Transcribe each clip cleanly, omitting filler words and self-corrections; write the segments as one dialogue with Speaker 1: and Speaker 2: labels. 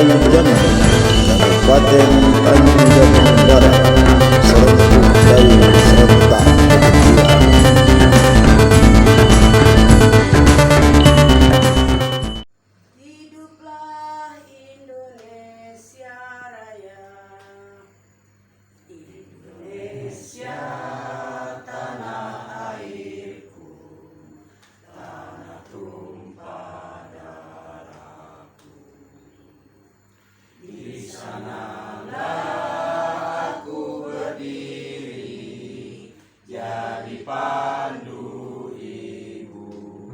Speaker 1: Al-Jannah, Kabupaten Tanjung Jabung Barat, serentak dari serentak kedua.
Speaker 2: Hiduplah Indonesia Raya, Indonesia tanah airku, tanah tumpah darahku. Di sanalah aku berdiri, jadi pandu ibuku.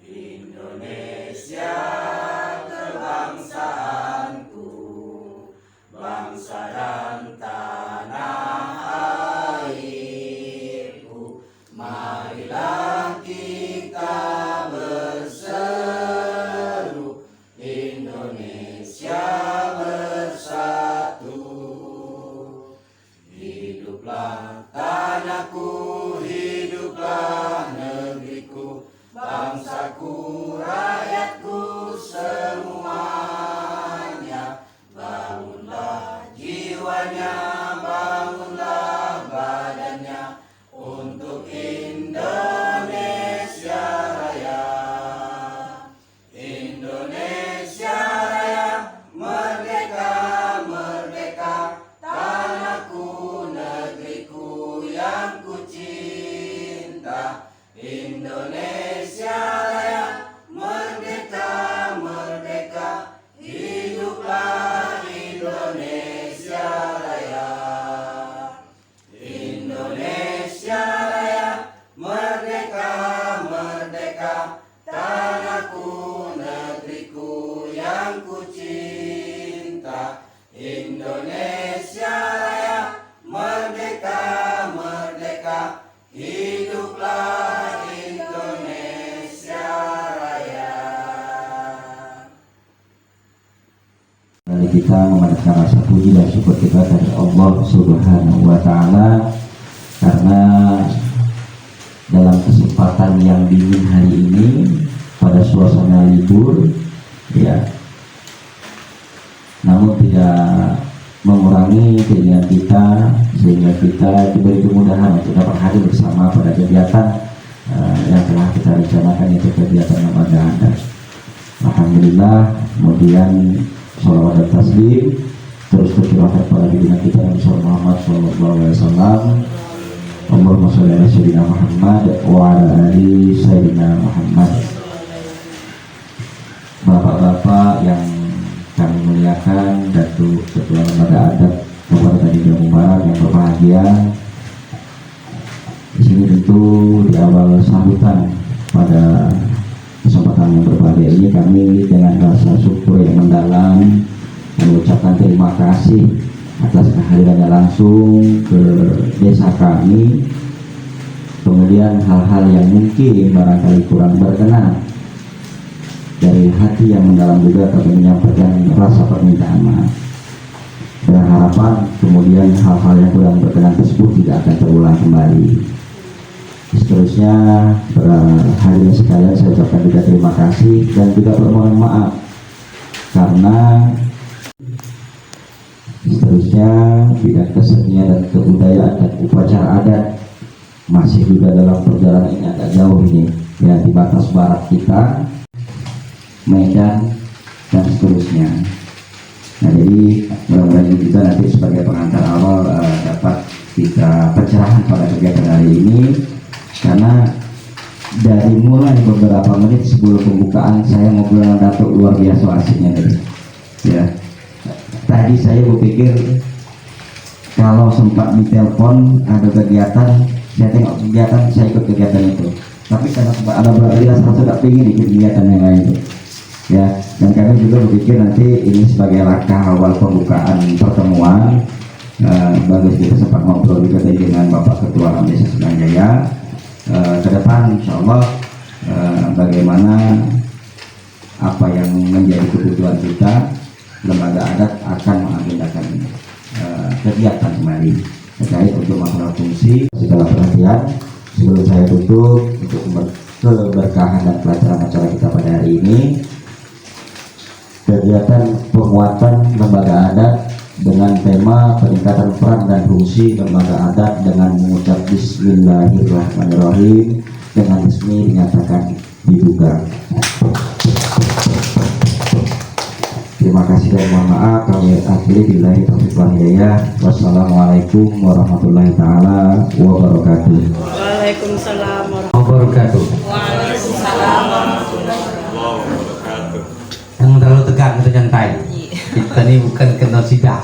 Speaker 2: Indonesia kebangsaanku, bangsa dan tanah airku. Marilah kita berseru, Indonesia bersatu. Hiduplah tanahku, hiduplah negeriku, bangsaku, rakyatku semuanya. Bangunlah jiwanya, bangunlah badannya untuk Indonesia Raya. Indonesia Raya, merdeka, merdeka, tanahku, negeriku yang ku cinta. Indonesia Raya, merdeka, merdeka, hiduplah Indonesia Raya. Indonesia Raya, merdeka, merdeka, tanahku, negeriku yang ku cinta. Indonesia Raya, merdeka, merdeka, hiduplah Indonesia Raya.
Speaker 3: Mari kita memanjatkan rasa puji dan syukur kita dari Allah Subhanahu wa Ta'ala, karena dalam kesempatan yang dingin hari ini pada suasana libur, ya, namun tidak mengurangi keinginan kita sehingga kita diberi kemudahan untuk dapat hadir bersama pada kegiatan yang telah kita rencanakan, yaitu kegiatan Ramadan. Alhamdulillah, kemudian sholawat dan tasbih terus tercurahkan pada diri kita Nabi Muhammad SAW. Allahumma sholli ala sayyidina Muhammad wa ala ali sayyidina Muhammad. Bapak-bapak yang kami muliakan, Datuk Ketua Lembaga Adat Kabupaten Tanjung Jabung Barat yang berbahagia, di sini tentu di awal sambutan pada kesempatan yang berbahagia ini, kami dengan rasa syukur yang mendalam mengucapkan terima kasih atas kehadirannya langsung ke desa kami. Kemudian hal-hal yang mungkin barangkali kurang berkenan, dari hati yang mendalam juga kami menyampaikan rasa permintaan maaf, dengan harapan kemudian hal-hal yang kurang berkenan tersebut tidak akan terulang kembali. Seterusnya, para hadirin sekalian, saya ucapkan juga terima kasih dan juga permohonan maaf karena seterusnya bidang kesenian dan kebudayaan dan upacara adat masih juga dalam perjalanan ini agak jauh ini, ya, di batas barat kita, Medan dan seterusnya. Nah, jadi mudah-mudahan kita nanti sebagai pengantar awal dapat kita pencerahan pada kegiatan hari ini, karena dari mulai beberapa menit sebelum pembukaan saya ngobrol dengan Datuk luar biasa asiknya tadi. Ya, tadi saya berpikir kalau sempat ditelepon ada kegiatan, saya tengok kegiatan, saya ikut kegiatan itu. Tapi karena sempat ada beberapa saya tidak ingin ikut kegiatan yang lain itu. Ya, dan kami juga berpikir nanti ini sebagai langkah awal pembukaan pertemuan. Bagus kita sempat ngobrol juga tadi dengan Bapak Ketua Desa Selanjaya. Ke depan insya Allah bagaimana apa yang menjadi kebutuhan kita, lembaga adat akan mengagendakan kegiatan kembali terkait untuk masalah fungsi. Segala perhatian sebelum saya tutup untuk keberkahan dan kelancaran acara kita pada hari ini, kegiatan penguatan lembaga adat dengan tema peningkatan peran dan fungsi lembaga adat dengan mengucap Bismillahirrahmanirrahim dengan resmi dinyatakan dibuka. Terima kasih dan mohon maaf. Kami akhiri billahi taufiq wal hidayah. Wassalamualaikum warahmatullahi taala wabarakatuh.
Speaker 2: Waalaikumsalam
Speaker 3: Wabarakatuh.
Speaker 2: Waalaikumsalam warahmatullahi wabarakatuh.
Speaker 3: Jangan terlalu tegang, kita nyantai. Kita ini bukan kenal sidang.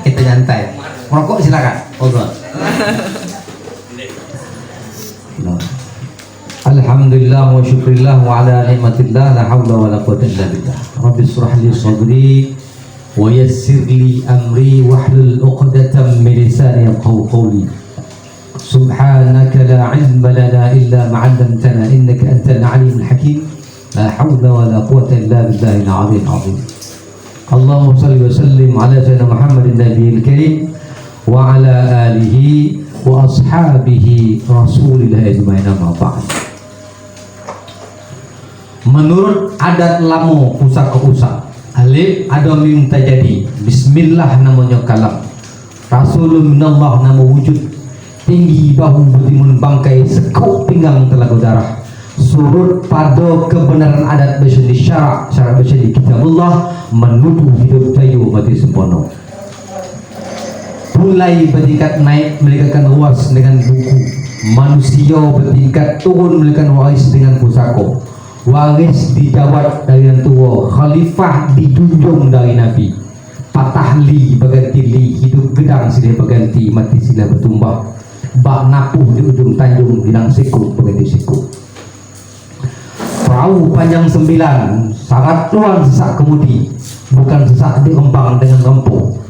Speaker 3: Kita nyantai. Merokok silakan. Alhamdulillah wa syukrillah wa ala nikmatillah la hawla wa la quwwata illa billah. Rabbi shrah li sadri wa yassir li amri wahlul 'uqdatam min lisani yafqahu qawli. Subhanaka la 'ilma lana illa ma 'allamtana innaka antal 'alimul hakim. La hawla wa la quwwata illa billahil 'aliyyil 'azim. Allahumma shalli wa sallim ala sayyidina Muhammadin nabiyil karim wa ala alihi wa ashabihi rasulillah ajma'in amma ba'd. Menurut adat Lamu Pusak ke Usak, alif ada mim tajadi, bismillah namanya kalam, rasulun minallah nama wujud, tinggi bahu bertimun bangkai, sekuk pinggang telaga darah, surut pada kebenaran adat bersyadi syarak bersyadi kitabullah, menuduh hidup tayu mati sempurna. Mulai bertingkat naik melegakan ruas dengan buku, manusia bertingkat turun melegakan waris dengan pusaka. Waris dijawab dari yang tua, khalifah dijunjung dari Nabi, patah li berganti li, hidup gedang silih berganti, mati silih bertumbah, bak napuh di ujung tanjung, hilang siku berganti siku. Perahu panjang 9, syarat tuan sesak kemudi, bukan sesak dirembang dengan rempuh,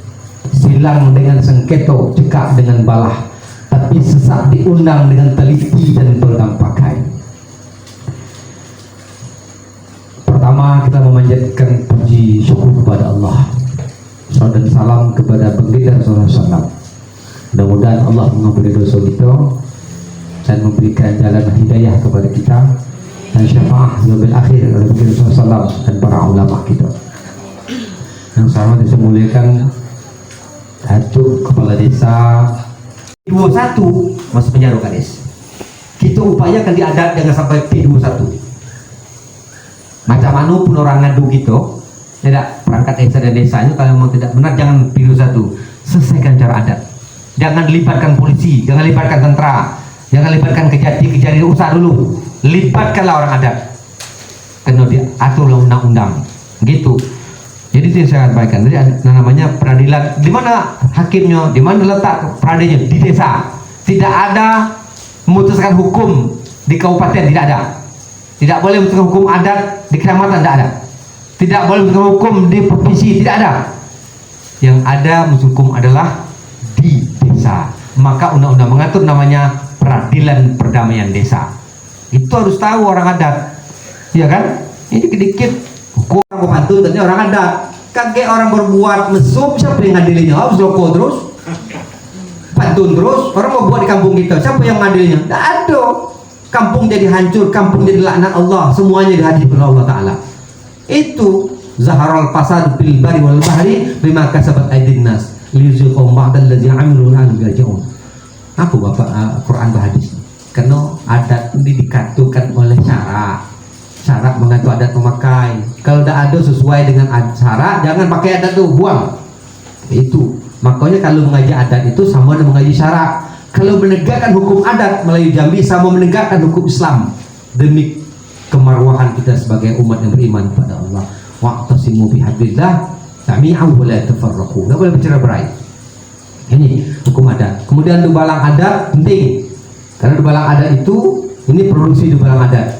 Speaker 3: silang dengan sengketo, cekak dengan balah, tapi sesak diundang dengan teliti dan pegang pakai. Pertama, kita memanjatkan puji syukur kepada Allah, salam dan salam kepada baginda Rasulullah. Mudah-mudahan Allah mengampuni dosa kita dan memberikan jalan hidayah kepada kita dan syafaat yaumil akhir oleh baginda Rasulullah dan para ulama kita. Yang sama disemuliakan Datuk Kepala Desa 21 masuk penjara Kades. Kita upayakan diadat jangan sampai P21. Macam mana pun orang ngadu gitu, tidak perangkat desa dan desanya kalau memang tidak benar jangan pilih satu, selesaikan cara adat. Jangan libatkan polisi, jangan libatkan tentara, jangan libatkan kejati usah dulu. Libatkanlah orang adat. Kena diatur oleh undang-undang, gitu. Jadi itu yang saya sampaikan. Jadi namanya peradilan. Di mana hakimnya? Di mana letak peradilannya? Di desa. Tidak ada memutuskan hukum di kabupaten, tidak ada. Tidak boleh memutuskan hukum adat di kecamatan, tidak ada. Tidak boleh memutuskan hukum di provinsi, tidak ada. Yang ada hukum adalah di desa. Maka undang-undang mengatur namanya peradilan perdamaian desa. Itu harus tahu orang adat, ya kan? Ini dikit-dikit hukum orang pantun katanya orang adat. Kaget orang berbuat mesum, siapa yang ngadilinya? Harus loko terus, pantun terus. Orang mau buat di kampung kita, siapa yang ngadilinya? Tidak ada. Kampung jadi hancur, kampung jadi laknat Allah, semuanya dihadiri oleh Allah Ta'ala. Itu zaharal fasad bil bari wal bahri bima kasabat aydin nas liyuziqhum ba'dal ladzi 'amilu la'allahum yarji'un. Apa Bapak Quran hadis? Karena adat ini dikatukan oleh syarat mengatur adat memakai. Kalau tidak ada sesuai dengan syarat, jangan pakai adat tuh, buang. Itu makanya kalau mengaji adat itu sama dengan mengaji syarat. Kalau menegakkan hukum adat Melayu Jambi sama menegakkan hukum Islam demi kemarwahan kita sebagai umat yang beriman kepada Allah. Wa'tasimu bihablillah jami'an wa la tafarraqu. Enggak boleh bercerai-berai. Ini hukum adat. Kemudian dubalang adat penting. Karena dubalang adat itu ini produksi dubalang adat.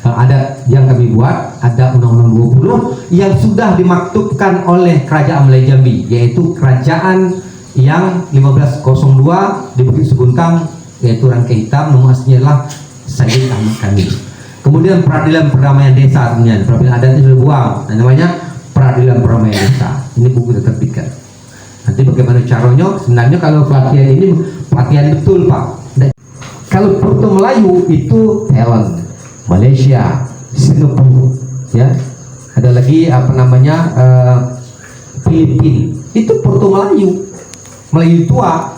Speaker 3: Adat yang kami buat ada Undang-Undang 20 yang sudah dimaktubkan oleh Kerajaan Melayu Jambi, yaitu kerajaan yang 1502 di Bukit Seguntang, yaitu Rangkai Hitam, nama aslinya adalah Sayyid Ahmad Kamil. Kemudian peradilan perdamaian desa, sebenarnya peradilan adat itu sudah buang, namanya peradilan perdamaian desa. Ini buku diterbitkan. Nanti bagaimana caranya? Sebenarnya kalau pelatihan ini pelatihan betul Pak. Kalau Putu Melayu itu Thailand, Malaysia, Singapura, ya.
Speaker 4: ada lagi apa namanya Filipina, itu Proto Melayu, Melayu tua.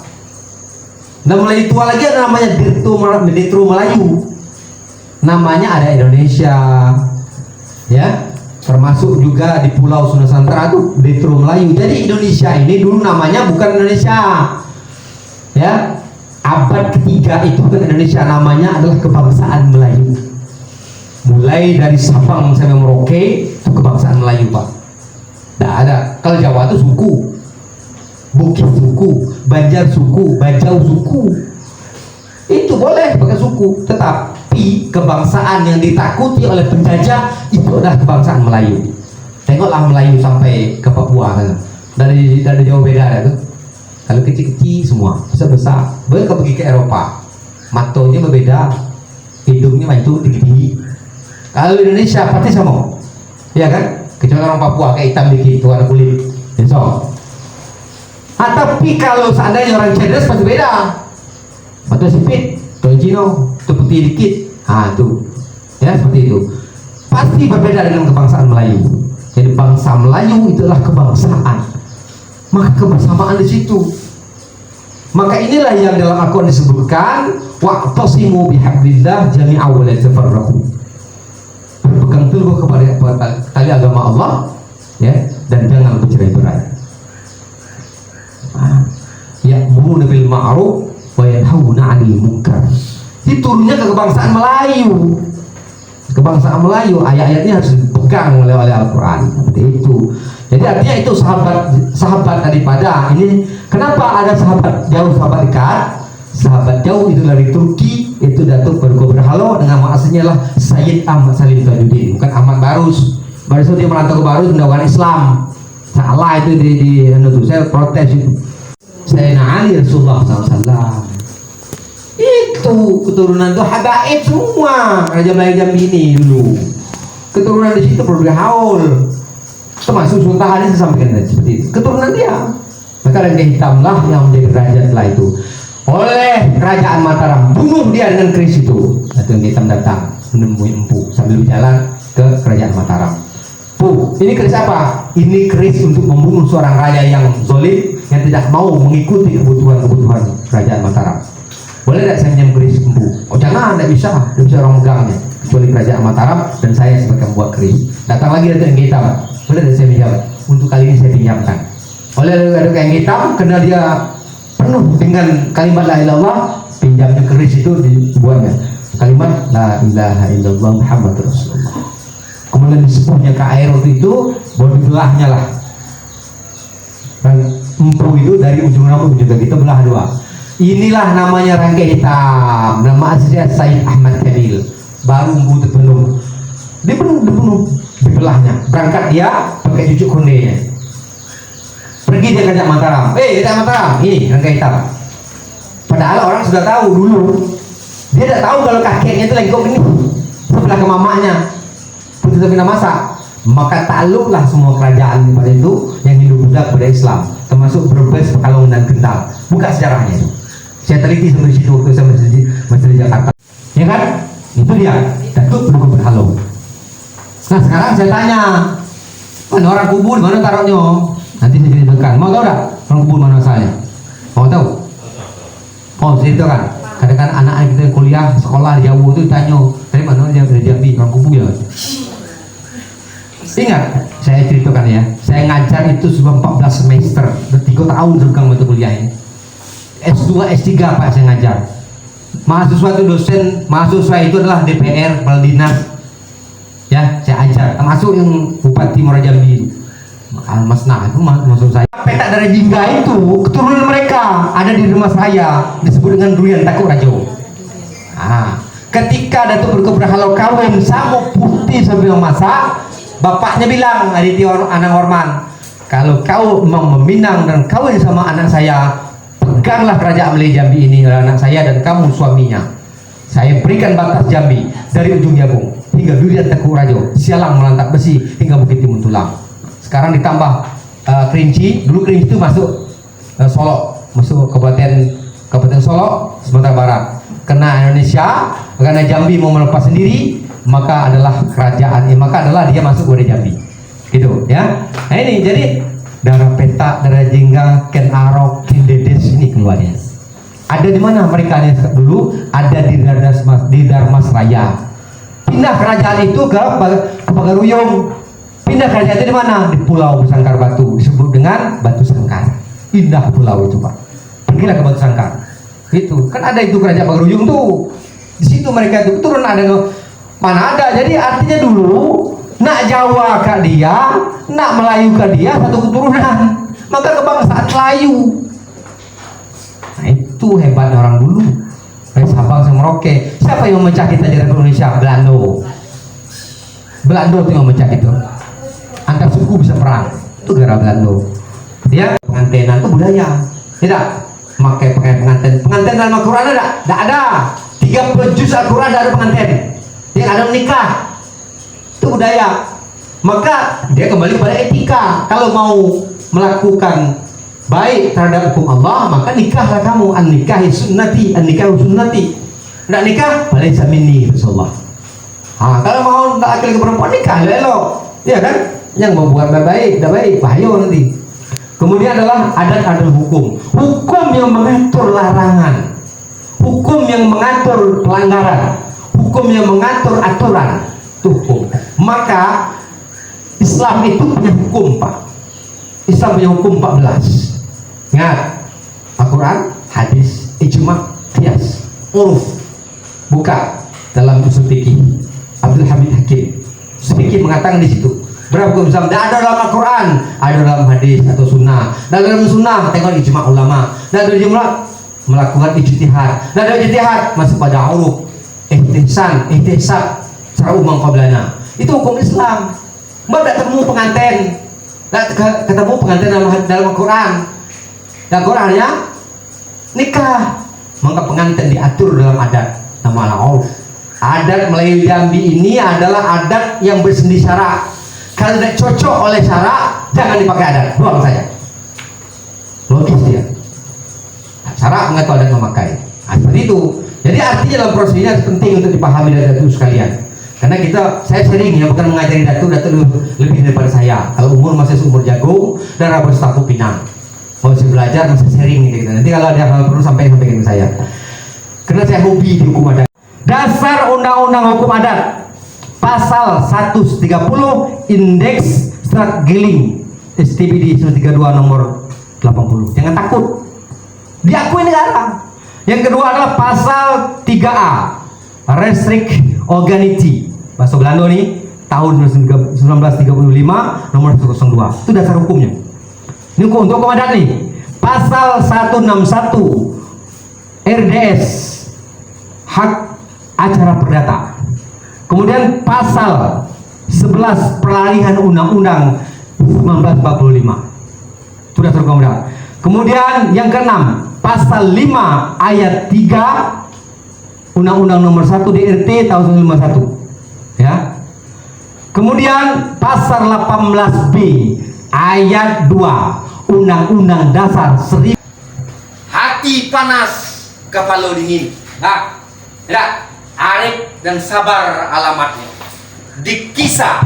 Speaker 4: Dan Melayu tua lagi ada namanya Detro Melayu, namanya ada Indonesia, ya, termasuk juga di Pulau Nusantara itu Detro Melayu. Jadi Indonesia ini dulu namanya bukan Indonesia, ya, abad ketiga itu bukan Indonesia, namanya adalah kebangsaan Melayu. Mulai dari Sabang sampai Merauke itu kebangsaan Melayu, Pak. Tidak ada. Kalau Jawa itu suku, Bukit suku, Banjar suku, Bajau suku, itu boleh pakai suku. Tetapi kebangsaan yang ditakuti oleh penjajah itu adalah kebangsaan Melayu. Tengoklah Melayu sampai ke Papua kan. Dari jauh beda ada tuh. Kalau kecil-kecil semua, besar-besar. Boleh kau pergi ke Eropa, matonya berbeda, hidungnya itu tinggi. Kalau Indonesia pasti sama, ya kan? Kecuali orang Papua kayak hitam dikit, warna kulit, so. Tapi kalau seandainya orang cerdas pasti beda. Mata sipit, orang Cino, itu putih dikit, tuh, ya seperti itu. Pasti berbeda dengan kebangsaan Melayu. Jadi bangsa Melayu itulah kebangsaan. Maka kebersamaan di situ. Maka inilah yang dalam Al-Quran disebutkan wa'tasimu bihablillah jami'a wa la tafarraqu. Berpegang teguh kepada tali agama Allah, ya, dan jangan bercerai-berai. Ya'muruna bil ma'ruf wa yanhauna 'anil munkar. Itu turunnya ke kebangsaan Melayu. Kebangsaan Melayu, ayat-ayatnya harus dipegang oleh Al-Quran seperti itu. Jadi artinya itu sahabat daripada ini. Kenapa ada sahabat jauh, sahabat dekat? Sahabat jauh itu dari Turki, itu Datuk Berko Berhalo dengan aslinya lah Sayyid Ahmad Salim Tajuddin, bukan Ahmad Barus. Barus itu dia merantau ke Barus mendakwahkan Islam. Salah itu di saya protes itu. Sayyidina Ali Rasulullah SAW. Itu keturunan itu habaib semua Raja Melayu Jambi ini dulu. Keturunan di situ bergaul. Termasuk Sultan Ali saya sampaikan seperti itu. Keturunan dia. Maka Raja Hitamlah yang menjadi raja setelah itu. Oleh kerajaan Mataram, bunuh dia dengan keris itu. Atau yang hitam datang menemui empu sambil berjalan ke kerajaan Mataram. Ini keris apa? Ini keris untuk membunuh seorang raja yang zalim, yang tidak mau mengikuti kebutuhan kerajaan Mataram. Boleh tidak saya pinjam keris empu? Oh jangan, tidak bisa orang megangnya kecuali kerajaan Mataram dan saya sebagai pembuat keris. Datang lagi Datuk yang hitam, boleh tidak saya pinjam? Untuk kali ini saya pinjamkan. Oleh Datuk yang hitam, karena dia penuh dengan kalimat la ilaha illallah, pinjamnya keris itu dibuatnya kalimat la ilaha illallah Muhammad Rasulullah. Kemudian disepuhnya ke air waktu itu, baru dibelahnya lah. Dan empu itu dari ujung rambut juga kita belah dua. Inilah namanya rangkai hitam. Nama aslinya Sayyid Ahmad Kamil. Baru empu terpenuh. Dipenuh, dibelahnya. Berangkat dia pakai cucuk kondenya. Pergi dia ke Mataram. Ke Mataram, ini rangkai hitam. Padahal orang sudah tahu dulu. Dia tidak tahu kalau kakeknya itu lagi kok ini sebelah ke mamanya. Putih tapi masak. Maka takluklah semua kerajaan pada itu yang Hindu-Buddha kepada Islam, termasuk Brebes, Pekalongan dan Kendal. Buka sejarahnya itu. Saya teliti sampai situ waktu saya masih di Jakarta. Ya kan? Itu dia. Datuk Berko Berhalo. Nah sekarang saya tanya, mana orang kubur mana taruhnya? Nanti saya ceritakan. Mau tahu tak orang kubur mana saya? Mau tahu? Oh ceritakan. Kadang-kadang anak-anak kita yang kuliah sekolah di Jawa itu tanya, dari mana dia dari Jambi orang kubur ya? Ingat, saya ceritakan ya. Saya ngajar itu sudah 14 semester, 3 tahun sekarang mata kuliah ini. S2, S3 Pak saya ngajar. Mahasiswa itu dosen, mahasiswa itu adalah DPR, kepala dinas. Ya, saya ajar. Termasuk yang Bupati Muara Jambi, Al-Masnah itu masuk saya. Petak dari Jingga itu keturunan mereka ada di rumah saya, disebut dengan Durian Takuk Rajo. Ketika Datuk Berko Berhalo kawin sama putih sambil masak, bapaknya bilang, Aditya Anang Orman, kalau kau mau meminang dan kawin sama anak saya, peganglah kerajaan Melayu Jambi ini oleh anak saya dan kamu suaminya. Saya berikan batas Jambi dari ujung Jabung hingga Durian Takuk Rajo, Sialang Melantak Besi hingga Bukit Timun Tulang. Sekarang ditambah Kerinci. Dulu Kerinci itu masuk Solo, masuk Kabupaten Solo, Sumatera Barat. Karena Jambi mau melepas sendiri, maka adalah kerajaan, maka adalah dia masuk ke Jambi. gitu ya. Nah ini jadi darah petak, darah jingga, ken arok, ken dedes ini keluarnya. Ada di mana mereka dulu? Ada di Darmas Raya. Pindah kerajaan itu ke Pagaruyung. Pindah kerajaan itu di mana? Di Pulau Sangkar Batu, disebut dengan Batu Sangkar. Indah pulau itu Pak. Pergilah ke Batu Sangkar. Itu kan ada itu kerajaan Pagaruyung tuh. Di situ mereka itu turun ada mana ada. Jadi artinya dulu nak Jawa ke dia, nak Melayu ke dia satu keturunan. Maka kebangsaan Melayu. Nah itu hebat orang dulu. Dari Sabang sampai Merauke. Siapa yang memecah kita di Republik Indonesia? Belanda itu yang memecah itu. Antar suku bisa perang. Itu gara Belanda. Ya, pengantenan itu budaya. Tidak. Pakai pengantin. Pengantin dalam Al-Quran ada? Tidak ada. 30 juz Al-Quran ada pengantin. Yang ada menikah. Itu budaya. Maka dia kembali pada etika. Kalau mau melakukan baik terhadap hukum Allah, maka nikahlah kamu. An-nikahi sunnati, an-nikahu sunnati. Tidak nikah, balaysa minni Rasulullah. Kalau mau laki-laki perempuan nikah, elok. Ya kan? Yang membuat baik, tidak baik, bahaya nanti. Kemudian adalah adat hukum. Hukum yang mengatur larangan. Hukum yang mengatur pelanggaran. Hukum yang mengatur aturan. Itu hukum. Maka Islam itu punya hukum, Pak. Islam punya hukum 14. Ingat, Al-Quran, hadis, ijma, qiyas, uruf. Buka dalam usul fikih. Abdul Hamid Hakim. Fikih mengatakan di situ. Berapa hukum Islam? Tidak ada dalam Al-Quran, ada dalam hadis atau sunnah. Dan dalam sunnah tengok ijma ulama. Dan dari jumlah melakukan ijtihad. Dan dari ijtihad masih pada uruf, ihtisab, secara umum qablana. Itu hukum Islam. Mbak tidak ketemu pengantin, tidak ketemu pengantin dalam Al-Quran. Dan Qurannya nikah, maka pengantin diatur dalam adat nama uruf. Adat Melayu Jambi ini adalah adat yang bersendi syarak. Kalau tidak cocok oleh syarak, jangan dipakai adat, buang saja. Logis dia. Syarak mengatur adat memakai. Seperti itu. Jadi artinya dalam proses ini penting untuk dipahami dari Datuk sekalian. Karena saya sering ya bukan mengajari Datuk lebih daripada saya. Kalau umur masih seumur jagung dan rambut setaku pinang. Mau belajar masih sering gitu. Nanti kalau ada hal perlu sampaikan ke saya. Karena saya hobi di hukum adat. Dasar Undang-Undang Hukum Adat Pasal 130 Indeks Strat Giling STBD 132 nomor 80. Jangan takut, diakui negara. Yang kedua adalah pasal 3A Restrict Organity, bahasa Belanda nih, tahun 1935 nomor 102. Itu dasar hukumnya. Ini untuk hukum adat nih. Pasal 161 RDS, hak acara perdata. Kemudian pasal 11 peralihan undang-undang 1945. Sudah terkomodal. Kemudian yang keenam, pasal 5 ayat 3 Undang-Undang nomor 1 DRT tahun 1951. Ya. Kemudian pasal 18B ayat 2 Undang-Undang Dasar 1000. Hati panas, kepala dingin. Nah, tidak, arif dan sabar alamatnya. Dikisah,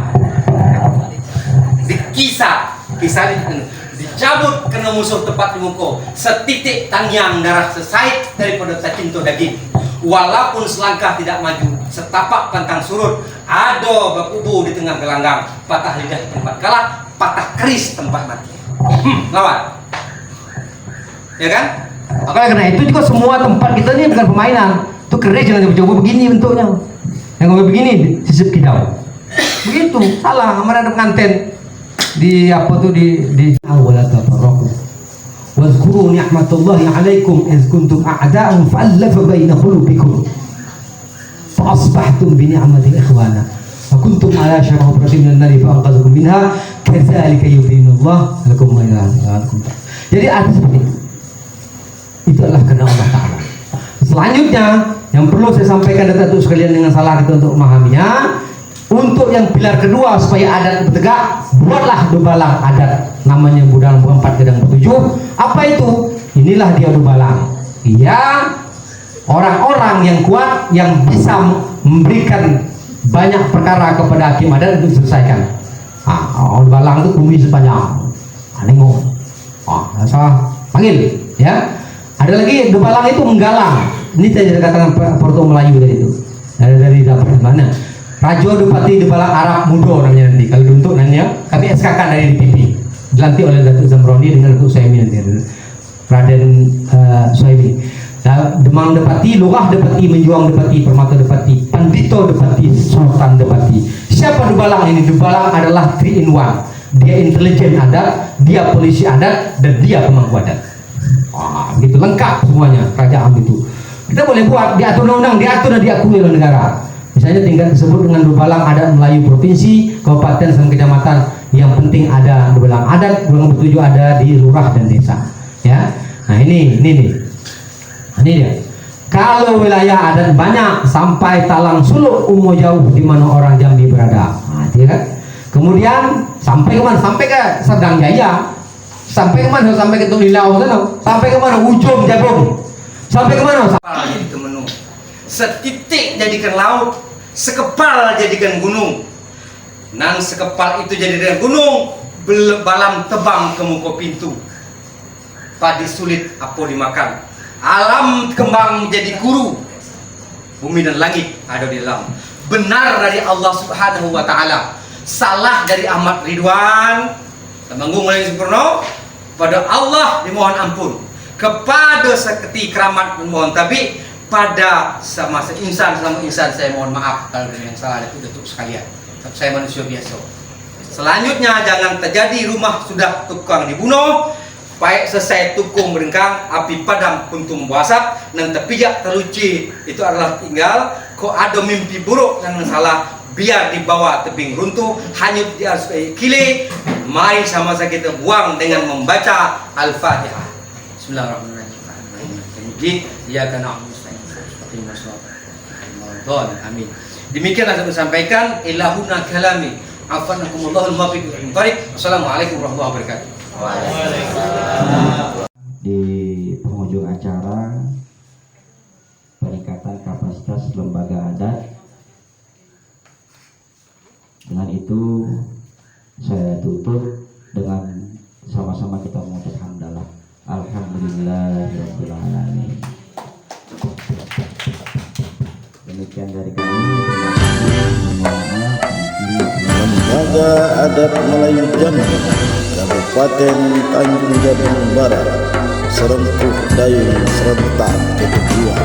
Speaker 4: dicabut kena musuh tepat di muka, setitik tangyang darah sesait daripada sacinto daging. Walaupun selangkah tidak maju, setapak pantang surut, ado berkubu di tengah gelanggang, patah lidah tempat kalah, patah keris tempat mati. Lawan, ya kan? Maka karena itu juga semua tempat kita ini bukan permainan. Itu keris jangan coba begini bentuknya. Yang coba begini sisip kidau. Begitu, salah. Mana ada pengantin di apa tuh di awal tafarraqu. Wazkuru ni'matallahi 'alaikum iz kuntum a'da'an fa'alafa baina qulubikum. Fa asbahtum bi ni'matihi ikhwana. Wa kuntum 'ala shafa hufratin minan nari fa anqadhakum minha. Kadzalika yubayyinullahu lakum ayatihi. Jadi arti seperti itu adalah karena Allah Ta'ala. Selanjutnya yang perlu saya sampaikan Datuk sekalian dengan salah kita untuk memahaminya, untuk yang pilar kedua supaya adat tegak, buatlah dubalang adat, namanya budang 4 gedang 7. Apa itu? Inilah dia dubalang. Dia orang-orang yang kuat yang bisa memberikan banyak perkara kepada hakim adat untuk diselesaikan. Balang itu bumi sepanjang. Nengok. Salah panggil, ya. Ada lagi Debalang itu menggalang. Ini saya katakan Porto Melayu tadi itu. Dari dapat mana? Rajo Dupati Debalang Arab Mudo namanya nanti. Kalau untuk nanya, kami SK kan dari DPP. Dilantik oleh Datuk Zamroni dengan Datuk Suhaimi nanti. Raden Suhaimi. Nah, Demang Depati, Lurah Depati, Menjuang Depati, Permata Depati, Pandito Depati, Sultan Depati. Siapa Debalang ini? Debalang adalah 3 in 1. Dia intelijen adat, dia polisi adat, dan dia pemangku adat. Gitu lengkap semuanya kerajaan itu. Kita boleh buat diatur undang-undang, diatur dan diakui oleh negara. Misalnya tinggal disebut dengan Debalang adat Melayu provinsi, kabupaten, dan kecamatan. Yang penting ada Debalang adat, Debalang bertujuh ada di lurah dan desa. Ya, nah ini nih. Ini dia. Kalau wilayah adat banyak sampai Talang Suluk Umo Jauh di mana orang Jambi berada. Nah, itu kan. Kemudian sampai ke mana? Sampai ke Sedang Jaya. Sampai ke mana? Sampai ke Tulilau sana. Sampai ke mana? Ujung Jabung. Sampai ke mana? Sampai di Temenung. Setitik jadikan laut, sekepal jadikan gunung. Nang sekepal itu jadikan gunung, balam tebang ke muka pintu. Padi sulit apa dimakan. Alam kembang jadi guru. Bumi dan langit ada di dalam. Benar dari Allah Subhanahu wa taala. Salah dari Ahmad Ridwan. Temanggung mulai sempurna. Pada Allah dimohon ampun. Kepada seketi keramat memohon tabi. Pada sama insan saya mohon maaf kalau ada yang salah itu datuk sekalian. Saya manusia biasa. Selanjutnya jangan terjadi rumah sudah tukang dibunuh. Baik selesai tukung berengkang, api padam puntung wasap, dan terpijak terluci. Itu adalah tinggal. Kok ada mimpi buruk dan salah, biar dibawa tebing runtuh, hanyut di atas kili. Mari sama-sama kita buang dengan membaca Al-Fatihah. Bismillahirrahmanirrahim. Ya kana amin. Demikianlah saya sampaikan. Ilahuna kalami. Afanakumullahu al-muwaffiq wal mubarak. Wassalamualaikum warahmatullahi wabarakatuh.
Speaker 3: Di penghujung acara peningkatan kapasitas lembaga adat. Dengan itu saya tutup dengan sama-sama kita mengucap hamdalah. Alhamdulillahirabbil alamin. Demikian dari kami.
Speaker 1: Lembaga Adat Melayu Jambi Kabupaten Tanjung Jabung Barat Serempuh Dayu Serentak Kedua